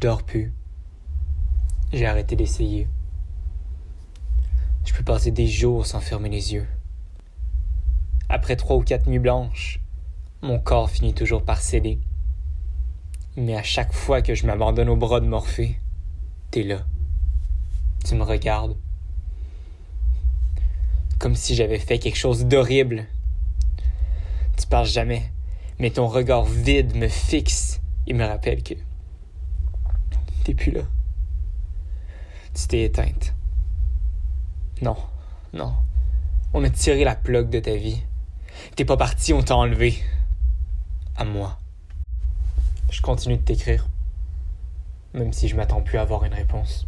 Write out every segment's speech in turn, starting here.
dors plus. J'ai arrêté d'essayer. Je peux passer des jours sans fermer les yeux. Après 3 ou 4 nuits blanches, mon corps finit toujours par céder. Mais à chaque fois que je m'abandonne aux bras de Morphée, t'es là. Tu me regardes. Comme si j'avais fait quelque chose d'horrible. Tu parles jamais, mais ton regard vide me fixe et me rappelle que t'es plus là. Tu t'es éteinte. Non. On a tiré la plug de ta vie. T'es pas parti, on t'a enlevé. À moi. Je continue de t'écrire. Même si je m'attends plus à avoir une réponse.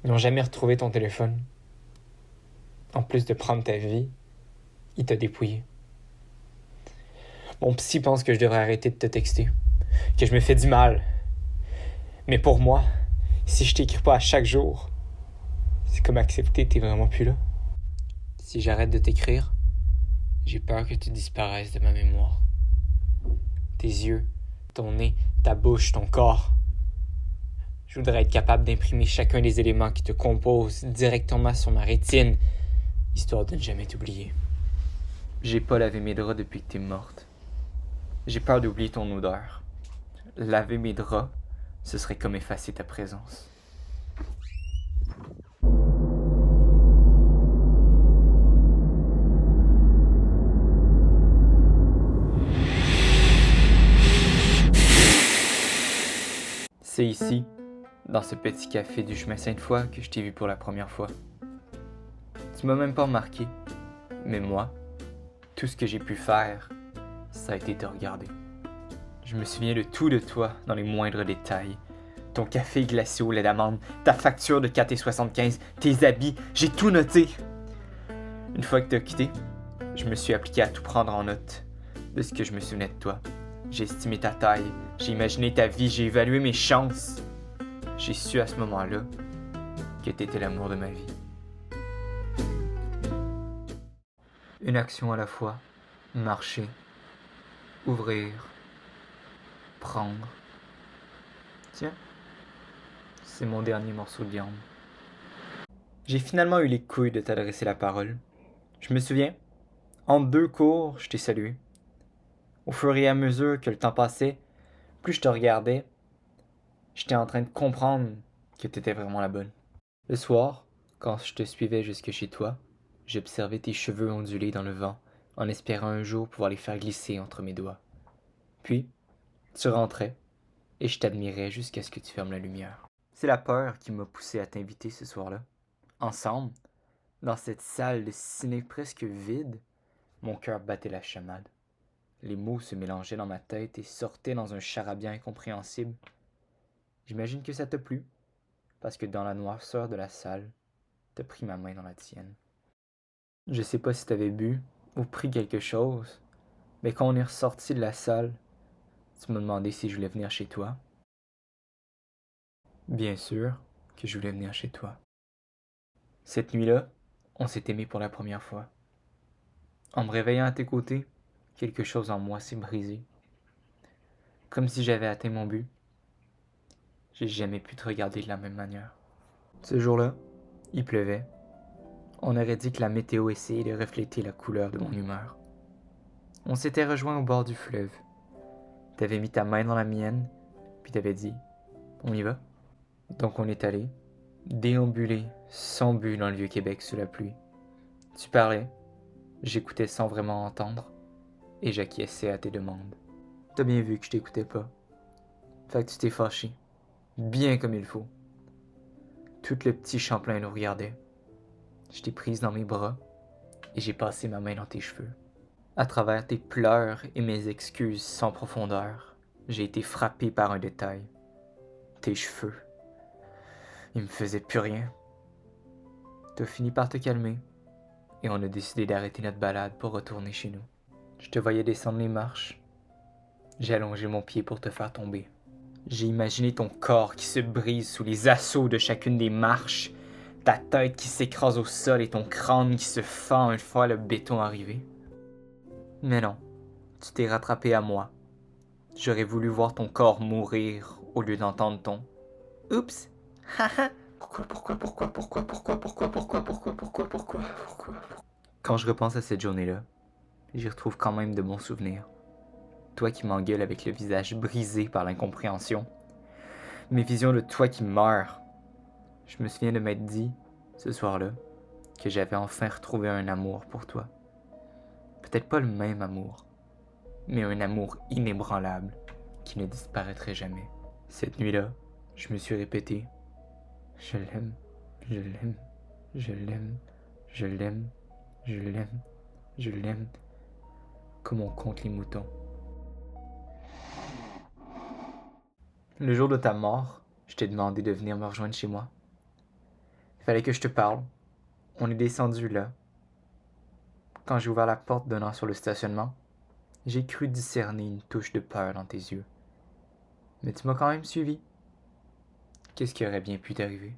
Ils n'ont jamais retrouvé ton téléphone. En plus de prendre ta vie, il t'a dépouillé. Mon psy pense que je devrais arrêter de te texter. Que je me fais du mal. Mais pour moi, si je t'écris pas à chaque jour, c'est comme accepter que t'es vraiment plus là. Si j'arrête de t'écrire, j'ai peur que tu disparaisses de ma mémoire. Tes yeux, ton nez, ta bouche, ton corps. Je voudrais être capable d'imprimer chacun des éléments qui te composent directement sur ma rétine, histoire de ne jamais t'oublier. J'ai pas lavé mes draps depuis que t'es morte. J'ai peur d'oublier ton odeur. Laver mes draps, ce serait comme effacer ta présence. C'est ici, dans ce petit café du chemin Sainte-Foy, que je t'ai vu pour la première fois. Tu m'as même pas remarqué, mais moi, tout ce que j'ai pu faire, ça a été te regarder. Je me souviens de tout de toi dans les moindres détails. Ton café glacé au lait d'amande, ta facture de 4,75, tes habits, j'ai tout noté. Une fois que t'as quitté, je me suis appliqué à tout prendre en note de ce que je me souvenais de toi. J'ai estimé ta taille, j'ai imaginé ta vie, j'ai évalué mes chances. J'ai su à ce moment-là que t'étais l'amour de ma vie. Une action à la fois, marcher, ouvrir, prendre. Tiens, c'est mon dernier morceau de viande. J'ai finalement eu les couilles de t'adresser la parole. Je me souviens, en 2 cours, je t'ai salué. Au fur et à mesure que le temps passait, plus je te regardais, j'étais en train de comprendre que t'étais vraiment la bonne. Le soir, quand je te suivais jusque chez toi, j'observais tes cheveux ondulés dans le vent, en espérant un jour pouvoir les faire glisser entre mes doigts. Puis, tu rentrais, et je t'admirais jusqu'à ce que tu fermes la lumière. C'est la peur qui m'a poussé à t'inviter ce soir-là. Ensemble, dans cette salle de ciné presque vide, mon cœur battait la chamade. Les mots se mélangeaient dans ma tête et sortaient dans un charabia incompréhensible. J'imagine que ça t'a plu, parce que dans la noirceur de la salle, t'as pris ma main dans la tienne. Je sais pas si t'avais bu ou pris quelque chose, mais quand on est ressorti de la salle, tu m'as demandé si je voulais venir chez toi. Bien sûr que je voulais venir chez toi. Cette nuit-là, on s'est aimé pour la première fois. En me réveillant à tes côtés, quelque chose en moi s'est brisé. Comme si j'avais atteint mon but. J'ai jamais pu te regarder de la même manière. Ce jour-là, il pleuvait. On aurait dit que la météo essayait de refléter la couleur de mon humeur. On s'était rejoints au bord du fleuve. T'avais mis ta main dans la mienne, puis t'avais dit « On y va ?» Donc on est allé, déambuler sans but dans le Vieux-Québec sous la pluie. Tu parlais, j'écoutais sans vraiment entendre, et j'acquiesçais à tes demandes. T'as bien vu que je t'écoutais pas. Fait que tu t'es fâché, bien comme il faut. Tout le petit Champlain nous regardait. Je t'ai prise dans mes bras, et j'ai passé ma main dans tes cheveux. À travers tes pleurs et mes excuses sans profondeur, j'ai été frappé par un détail. Tes cheveux. Ils me faisaient plus rien. T'as fini par te calmer, et on a décidé d'arrêter notre balade pour retourner chez nous. Je te voyais descendre les marches. J'ai allongé mon pied pour te faire tomber. J'ai imaginé ton corps qui se brise sous les assauts de chacune des marches, Ta tête qui s'écrase au sol et ton crâne qui se fend une fois le béton arrivé. Mais non, tu t'es rattrapé à moi. J'aurais voulu voir ton corps mourir au lieu d'entendre ton oups, haha. Pourquoi? Quand je repense à cette journée-là, j'y retrouve quand même de bons souvenirs. Toi qui m'engueules avec le visage brisé par l'incompréhension. Mes visions de toi qui meurt. Je me souviens de m'être dit, ce soir-là, que j'avais enfin retrouvé un amour pour toi. Peut-être pas le même amour, mais un amour inébranlable qui ne disparaîtrait jamais. Cette nuit-là, je me suis répété, je l'aime, je l'aime, je l'aime, je l'aime, je l'aime, je l'aime, comme on compte les moutons. Le jour de ta mort, je t'ai demandé de venir me rejoindre chez moi. Il fallait que je te parle. On est descendu là. Quand j'ai ouvert la porte donnant sur le stationnement, j'ai cru discerner une touche de peur dans tes yeux. Mais tu m'as quand même suivi. Qu'est-ce qui aurait bien pu t'arriver?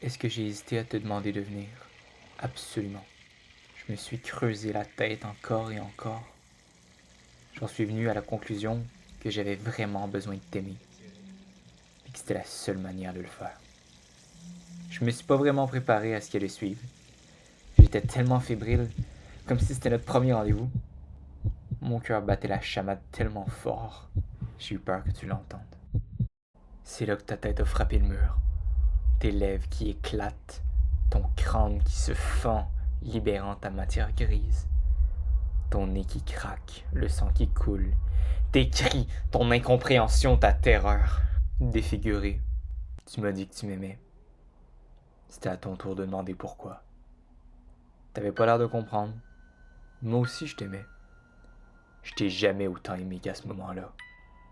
Est-ce que j'ai hésité à te demander de venir? Absolument. Je me suis creusé la tête encore et encore. J'en suis venu à la conclusion que j'avais vraiment besoin de t'aimer. Et que c'était la seule manière de le faire. Je me suis pas vraiment préparé à ce qui allait suivre. J'étais tellement fébrile, comme si c'était notre premier rendez-vous. Mon cœur battait la chamade tellement fort, j'ai eu peur que tu l'entendes. C'est là que ta tête a frappé le mur. Tes lèvres qui éclatent, ton crâne qui se fend, libérant ta matière grise. Ton nez qui craque, le sang qui coule. Tes cris, ton incompréhension, ta terreur. Défiguré, tu m'as dit que tu m'aimais. C'était à ton tour de demander pourquoi. T'avais pas l'air de comprendre. Moi aussi je t'aimais. Je t'ai jamais autant aimé qu'à ce moment-là.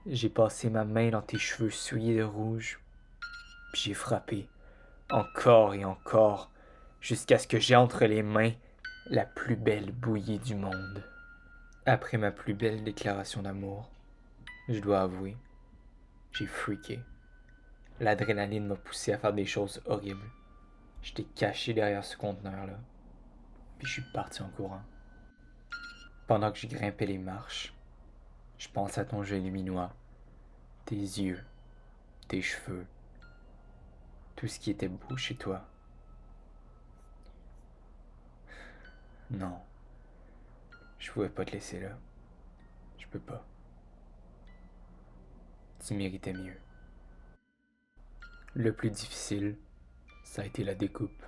J'ai passé ma main dans tes cheveux souillés de rouge, puis j'ai frappé, encore et encore, jusqu'à ce que j'ai entre les mains la plus belle bouillie du monde. Après ma plus belle déclaration d'amour, je dois avouer, j'ai freaké. L'adrénaline m'a poussé à faire des choses horribles. J'étais caché derrière ce conteneur-là, puis je suis parti en courant. Pendant que je grimpais les marches, je pense à ton jeu luminois, tes yeux, tes cheveux, tout ce qui était beau chez toi. Non, je pouvais pas te laisser là. Je peux pas. Tu méritais mieux. Le plus difficile, ça a été la découpe.